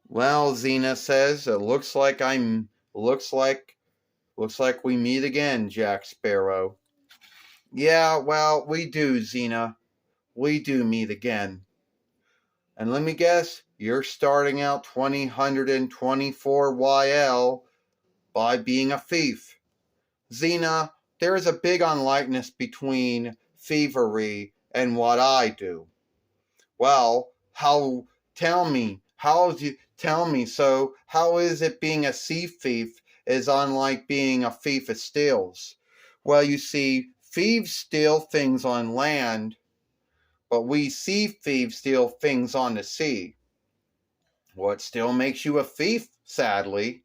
Well, Xena says, it looks like we meet again, Jack Sparrow. Yeah, well, we do, Xena. We do meet again. And let me guess, you're starting out 2024 YL by being a thief. Xena, there is a big unlikeness between thievery and what I do. Well, tell me, so how is it being a sea thief is unlike being a thief that steals? Well, you see, thieves steal things on land, but we sea thieves steal things on the sea. What still makes you a thief, sadly,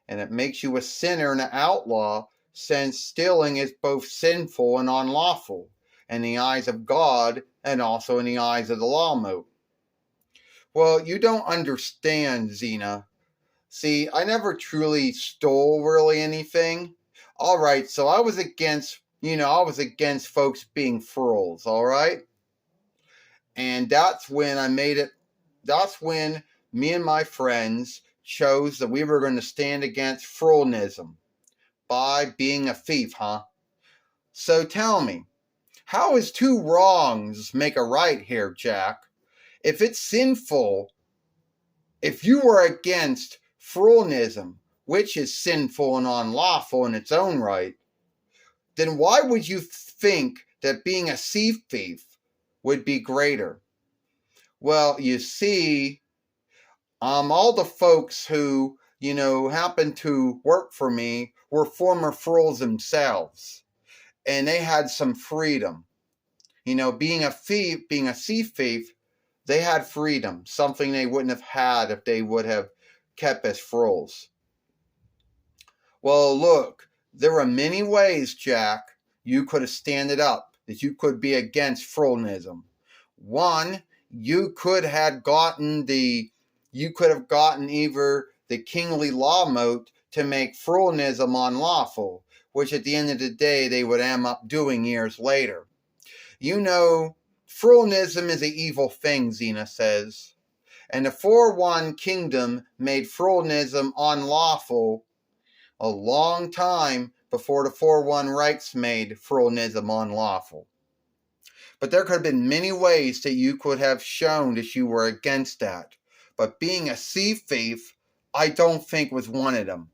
and it makes you a sinner and an outlaw, since stealing is both sinful and unlawful in the eyes of God and also in the eyes of the lawmote. Well, you don't understand, Xena. See, I never truly stole really anything. All right, so I was against folks being fools, all right? And that's when I made it, that's when me and my friends chose that we were going to stand against fronism by being a thief, huh? So tell me, how is two wrongs make a right here, Jack? If it's sinful, if you were against fronism, which is sinful and unlawful in its own right, then why would you think that being a sea thief would be greater? Well, you see, all the folks who, happened to work for me were former fools themselves, and they had some freedom. Being a thief, being a sea thief, they had freedom, something they wouldn't have had if they would have kept as fools. Well, look, there are many ways, Jack, you could have standed up, that you could be against fronism. One, you could have gotten either the kingly law mote to make fronism unlawful, which at the end of the day they would end up doing years later. Fronism is an evil thing, Xena says, and the 4-1 kingdom made fronism unlawful a long time before the 4-1 Reichs made fronism unlawful. But there could have been many ways that you could have shown that you were against that. But being a sea thief, I don't think was one of them.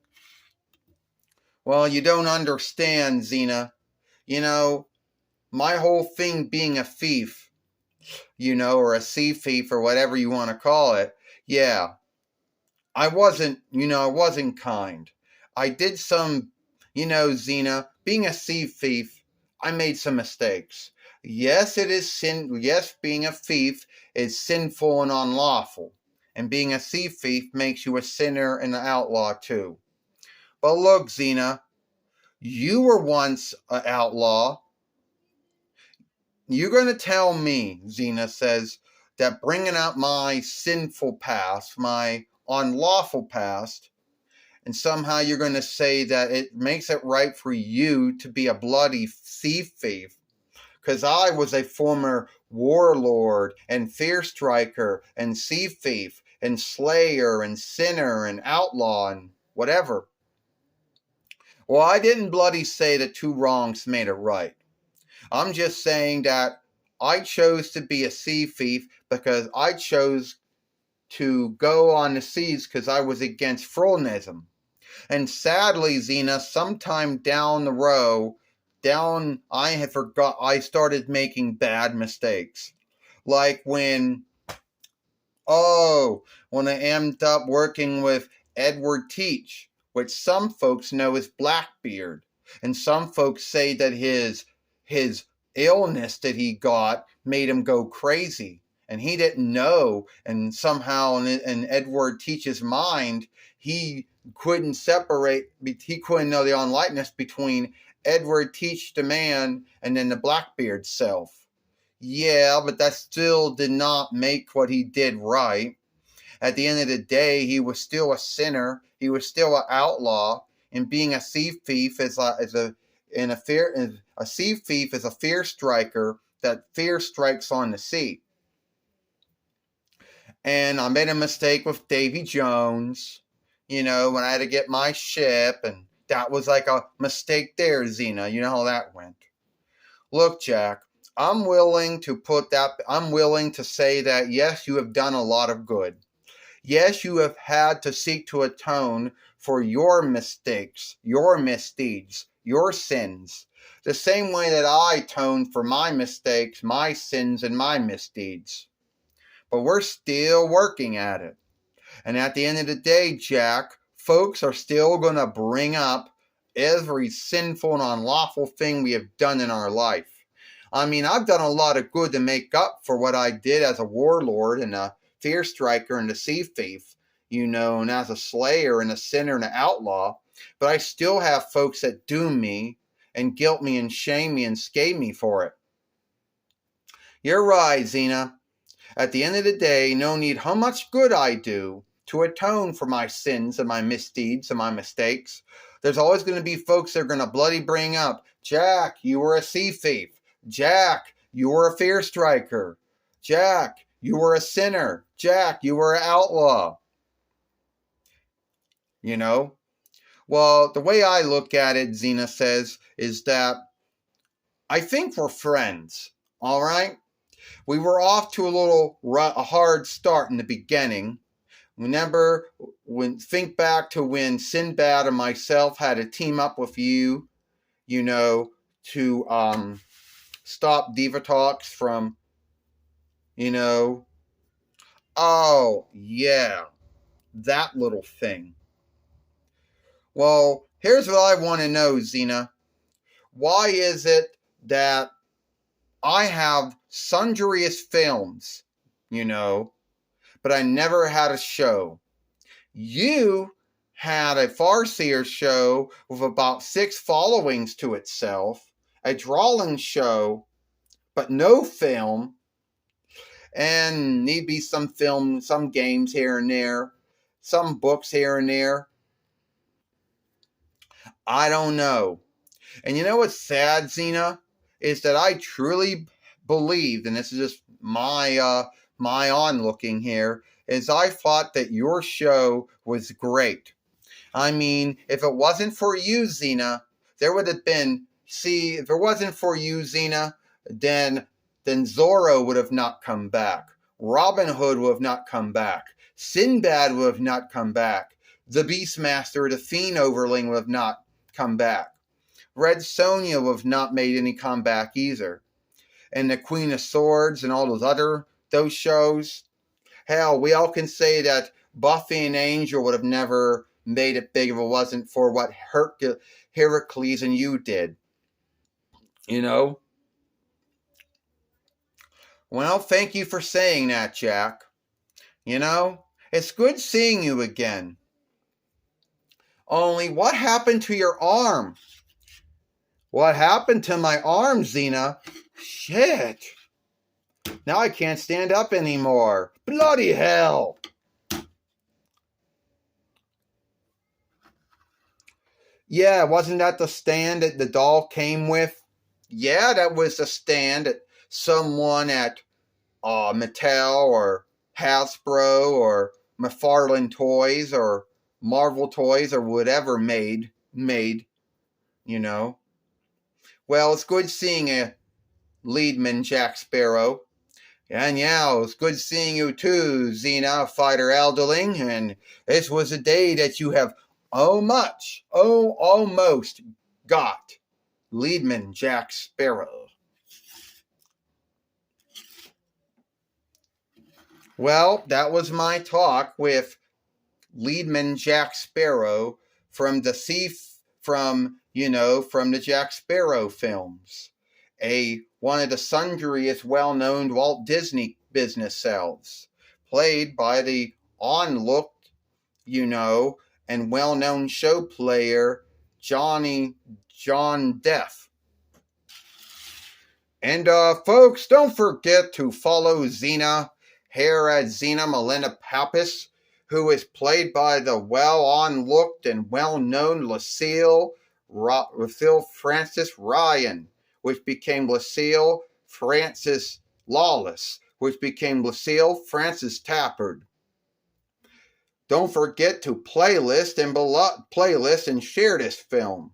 Well, you don't understand, Xena. My whole thing being a thief, or a sea thief or whatever you want to call it, yeah, I wasn't kind. I did some, Xena, being a sea thief, I made some mistakes. Yes, it is sin. Yes, being a thief is sinful and unlawful. And being a sea thief makes you a sinner and an outlaw too. But look, Xena, you were once an outlaw. You're going to tell me, Xena says, that bringing up my sinful past, my unlawful past, and somehow you're going to say that it makes it right for you to be a bloody thief, because I was a former warlord and fear striker and sea thief and slayer and sinner and outlaw and whatever. Well, I didn't bloody say that two wrongs made a right. I'm just saying that I chose to be a sea thief because I chose to go on the seas because I was against fronism. And sadly, Xena, sometime down the road, I started making bad mistakes. Like when I ended up working with Edward Teach, which some folks know as Blackbeard. And some folks say that his illness that he got made him go crazy. And he didn't know, and somehow in Edward Teach's mind, he couldn't know the unlikeness between Edward Teach the man and then the Blackbeard self. Yeah, but that still did not make what he did right. At the end of the day, he was still a sinner. He was still an outlaw. And being a sea thief is a sea thief is a fear striker that fear strikes on the sea. And I made a mistake with Davy Jones, when I had to get my ship, and that was like a mistake there, Xena. You know how that went. Look, Jack, I'm willing to say that yes, you have done a lot of good. Yes, you have had to seek to atone for your mistakes, your misdeeds, your sins, the same way that I atoned for my mistakes, my sins, and my misdeeds. But we're still working at it. And at the end of the day, Jack, folks are still going to bring up every sinful and unlawful thing we have done in our life. I mean, I've done a lot of good to make up for what I did as a warlord and a fear striker and a sea thief, and as a slayer and a sinner and an outlaw. But I still have folks that doom me and guilt me and shame me and scare me for it. You're right, Xena. At the end of the day, no need how much good I do to atone for my sins and my misdeeds and my mistakes. There's always going to be folks that are going to bloody bring up, Jack, you were a sea thief. Jack, you were a fear striker. Jack, you were a sinner. Jack, you were an outlaw. Well, the way I look at it, Xena says, is that I think we're friends, all right? We were off to a hard start in the beginning. Think back to when Sinbad and myself had to team up with you, to stop Diva Talks from, oh, yeah, that little thing. Well, here's what I want to know, Xena. Why is it that I have sundriest films, but I never had a show? You had a farseer show with about 6 followings to itself, a drawing show, but no film, and maybe some film, some games here and there, some books here and there. I don't know. And you know what's sad, Xena? Is that I truly believed, and this is just my onlooking here, is I thought that your show was great. I mean, if it wasn't for you, Xena, there would have been, if it wasn't for you, Xena, then Zorro would have not come back. Robin Hood would have not come back. Sinbad would have not come back. The Beastmaster, the Fiend Overling would have not come back. Red Sonja would have not made any comeback either. And the Queen of Swords and all those shows. Hell, we all can say that Buffy and Angel would have never made it big if it wasn't for what Heracles and you did. Well, thank you for saying that, Jack. It's good seeing you again. Only, what happened to your arm? What happened to my arm, Xena? Shit. Now I can't stand up anymore. Bloody hell. Yeah, wasn't that the stand that the doll came with? Yeah, that was the stand that someone at Mattel or Hasbro or McFarlane Toys or Marvel Toys or whatever made. Well, it's good seeing you, Leadman Jack Sparrow. And yeah, it was good seeing you too, Xena Fighter Elderling. And this was a day that you have almost got, Leadman Jack Sparrow. Well, that was my talk with Leadman Jack Sparrow from the Jack Sparrow films. One of the sundriest well-known Walt Disney business selves, played by the onlooked, and well-known show player John Deaf. And folks, don't forget to follow Xena here at Xena Melinda Pappas, who is played by the well-onlooked and well-known Lucille Francis Ryan, which became Lucille Francis Lawless, which became Lucille Francis Tappard. Don't forget to playlist and share this film.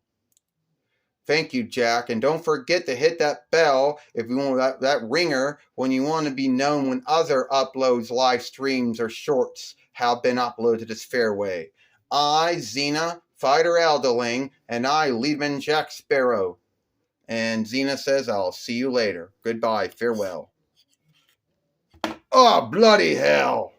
Thank you, Jack. And don't forget to hit that bell if you want that ringer when you want to be known when other uploads, live streams, or shorts have been uploaded to this fairway. I, Xena, Fighter Aldeling, and I, Leadman Jack Sparrow. And Xena says, I'll see you later. Goodbye. Farewell. Oh, bloody hell.